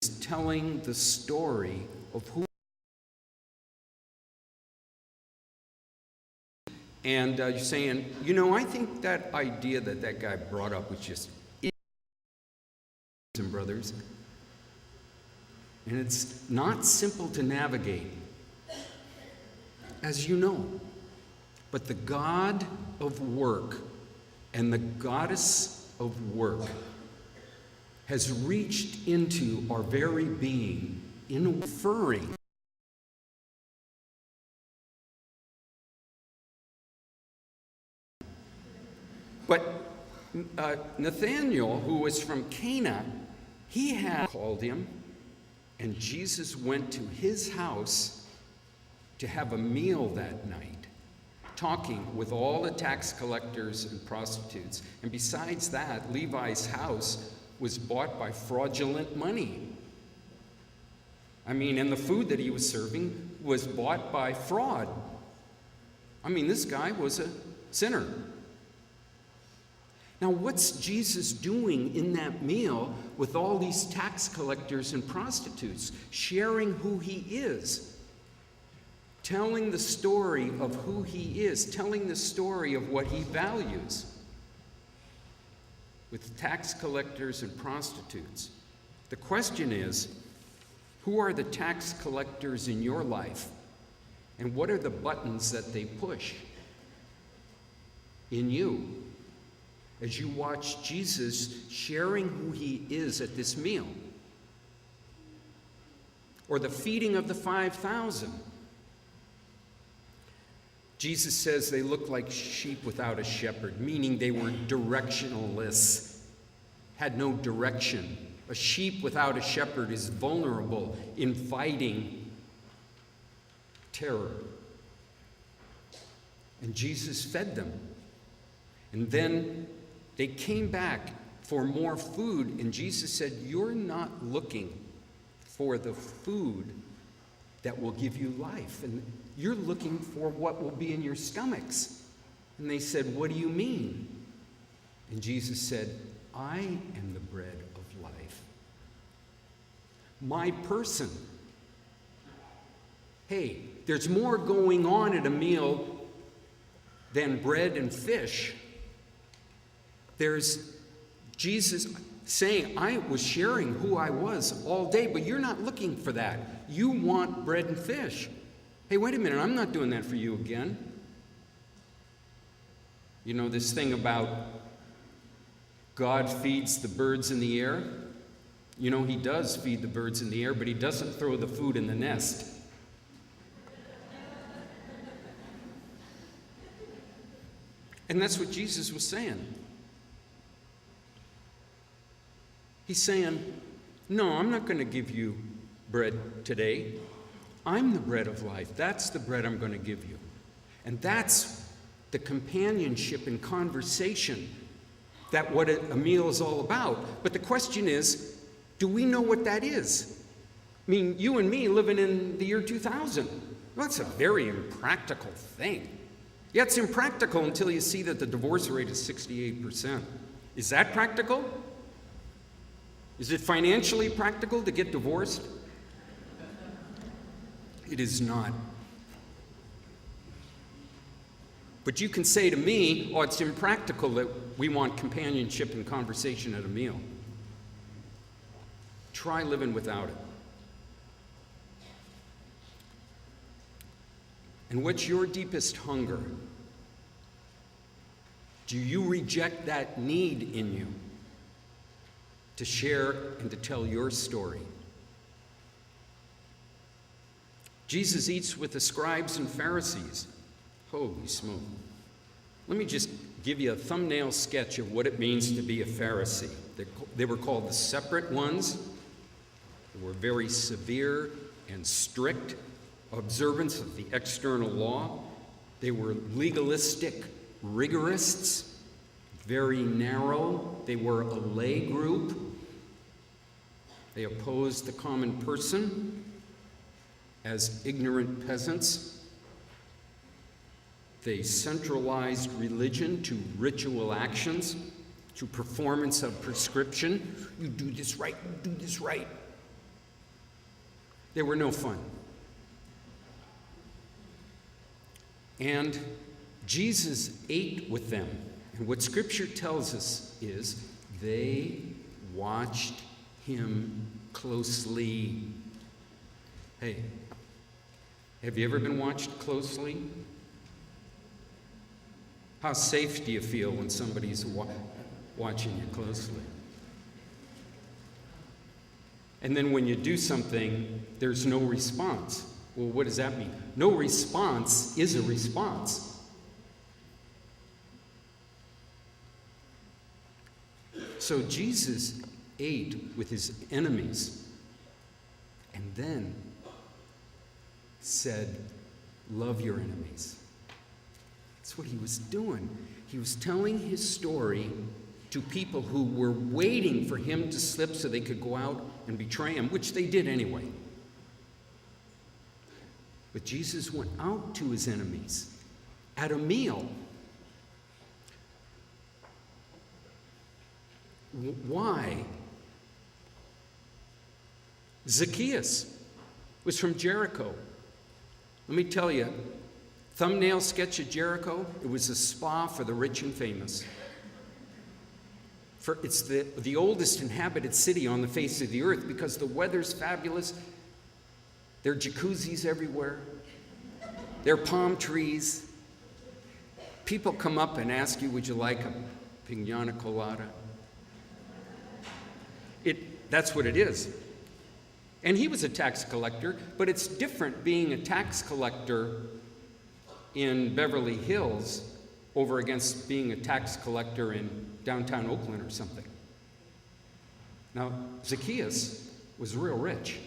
is telling the story of who. And you're saying, I think that idea that guy brought up was just and brothers. And it's not simple to navigate, as you know. But the God of work and the goddess of work has reached into our very being in referring. But Nathanael, who was from Cana, he had called him, and Jesus went to his house to have a meal that night, talking with all the tax collectors and prostitutes. And besides that, Levi's house was bought by fraudulent money. And the food that he was serving was bought by fraud. This guy was a sinner. Now, what's Jesus doing in that meal with all these tax collectors and prostitutes? Sharing who he is. Telling the story of who he is. Telling the story of what he values. With tax collectors and prostitutes. The question is, who are the tax collectors in your life? And what are the buttons that they push in you? As you watch Jesus sharing who he is at this meal. Or the feeding of the 5,000. Jesus says they looked like sheep without a shepherd, meaning they were directionless, had no direction. A sheep without a shepherd is vulnerable, inviting terror. And Jesus fed them. And then they came back for more food, and Jesus said, "You're not looking for the food that will give you life, and you're looking for what will be in your stomachs." And they said, "What do you mean?" And Jesus said, "I am the bread of life. My person." Hey, there's more going on at a meal than bread and fish. There's Jesus saying, I was sharing who I was all day, but you're not looking for that. You want bread and fish. Hey, wait a minute, I'm not doing that for you again. This thing about God feeds the birds in the air? He does feed the birds in the air, but he doesn't throw the food in the nest. And that's what Jesus was saying. He's saying, no, I'm not going to give you bread today. I'm the bread of life. That's the bread I'm going to give you. And that's the companionship and conversation that what a meal is all about. But the question is, do we know what that is? You and me living in the year 2000. Well, that's a very impractical thing. Yeah, it's impractical until you see that the divorce rate is 68%. Is that practical? Is it financially practical to get divorced? It is not. But you can say to me, oh, it's impractical that we want companionship and conversation at a meal. Try living without it. And what's your deepest hunger? Do you reject that need in you to share and to tell your story? Jesus eats with the Scribes and Pharisees. Holy smoke. Let me just give you a thumbnail sketch of what it means to be a Pharisee. They were called the separate ones. They were very severe and strict observance of the external law. They were legalistic rigorists, very narrow. They were a lay group. They opposed the common person as ignorant peasants. They centralized religion to ritual actions, to performance of prescription. You do this right, you do this right. They were no fun. And Jesus ate with them. And what Scripture tells us is they watched him closely. Hey, have you ever been watched closely? How safe do you feel when somebody's watching you closely? And then when you do something, there's no response. Well, what does that mean? No response is a response. So Jesus ate with his enemies and then said, love your enemies. That's what he was doing. He was telling his story to people who were waiting for him to slip so they could go out and betray him, which they did anyway. But Jesus went out to his enemies at a meal. Why? Zacchaeus was from Jericho. Let me tell you, thumbnail sketch of Jericho, it was a spa for the rich and famous. It's the oldest inhabited city on the face of the earth because the weather's fabulous. There are jacuzzis everywhere. There are palm trees. People come up and ask you, would you like a piñata colada? That's what it is. And he was a tax collector, but it's different being a tax collector in Beverly Hills over against being a tax collector in downtown Oakland or something. Now, Zacchaeus was real rich.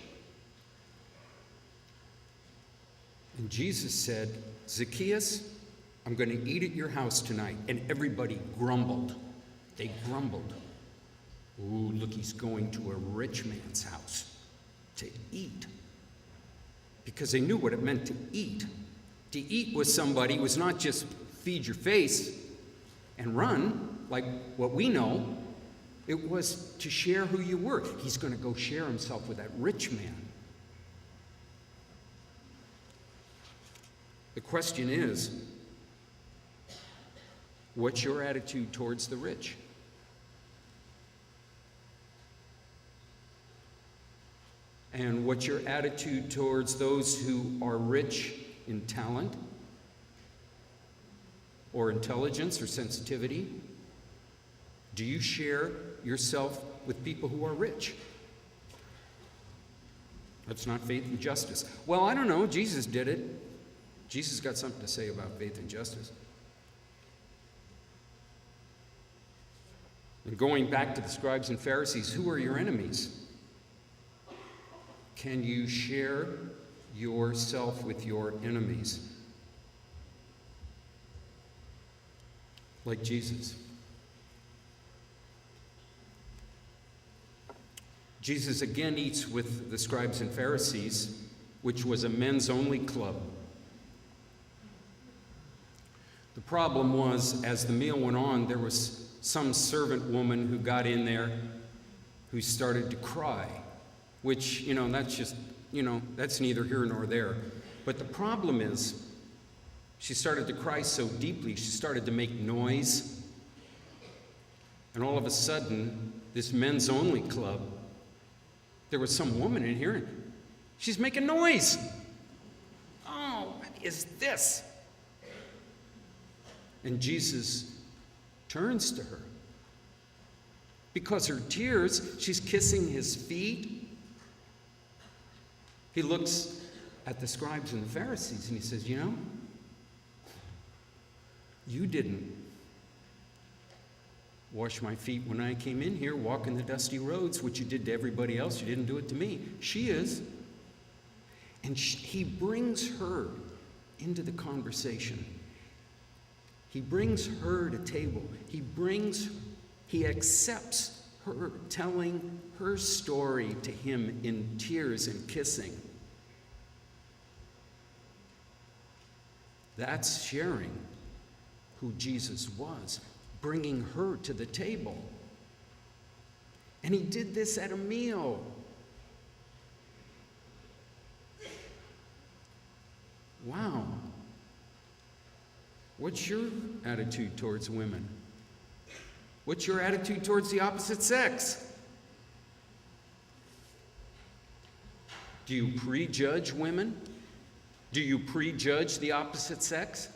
And Jesus said, Zacchaeus, I'm going to eat at your house tonight. And everybody grumbled. They grumbled. Ooh, look, he's going to a rich man's house to eat. Because they knew what it meant to eat. To eat with somebody was not just feed your face and run, like what we know. It was to share who you were. He's going to go share himself with that rich man. The question is, what's your attitude towards the rich? And what's your attitude towards those who are rich in talent or intelligence or sensitivity? Do you share yourself with people who are rich? That's not faith and justice. Well, I don't know. Jesus did it. Jesus got something to say about faith and justice. And going back to the Scribes and Pharisees, who are your enemies? Can you share yourself with your enemies? Like Jesus. Jesus again eats with the Scribes and Pharisees, which was a men's-only club. The problem was, as the meal went on, there was some servant woman who got in there who started to cry, which, that's just, that's neither here nor there. But the problem is, she started to cry so deeply, she started to make noise. And all of a sudden, this men's-only club, there was some woman in here, and she's making noise. Oh, what is this? And Jesus turns to her. Because her tears, she's kissing his feet. He looks at the Scribes and the Pharisees and he says, you didn't wash my feet when I came in here, walking the dusty roads, which you did to everybody else. You didn't do it to me. She is. And he brings her into the conversation. He brings her to table. He accepts her telling her story to him in tears and kissing. That's sharing who Jesus was, bringing her to the table. And he did this at a meal. What's your attitude towards women? What's your attitude towards the opposite sex? Do you prejudge women? Do you prejudge the opposite sex?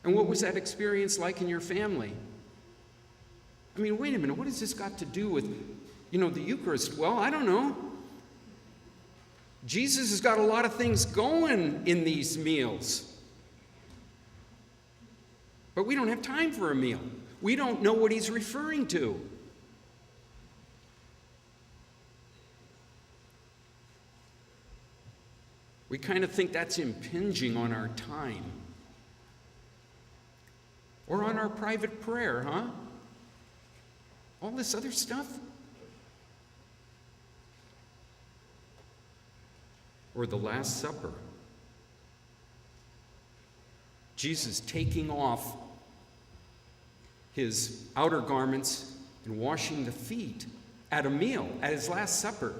And what was that experience like in your family? I mean, wait a minute, what has this got to do with, the Eucharist? Well, I don't know. Jesus has got a lot of things going in these meals. But we don't have time for a meal. We don't know what he's referring to. We kind of think that's impinging on our time. Or on our private prayer, huh? All this other stuff? Or the Last Supper. Jesus taking off his outer garments and washing the feet at a meal, at his Last Supper.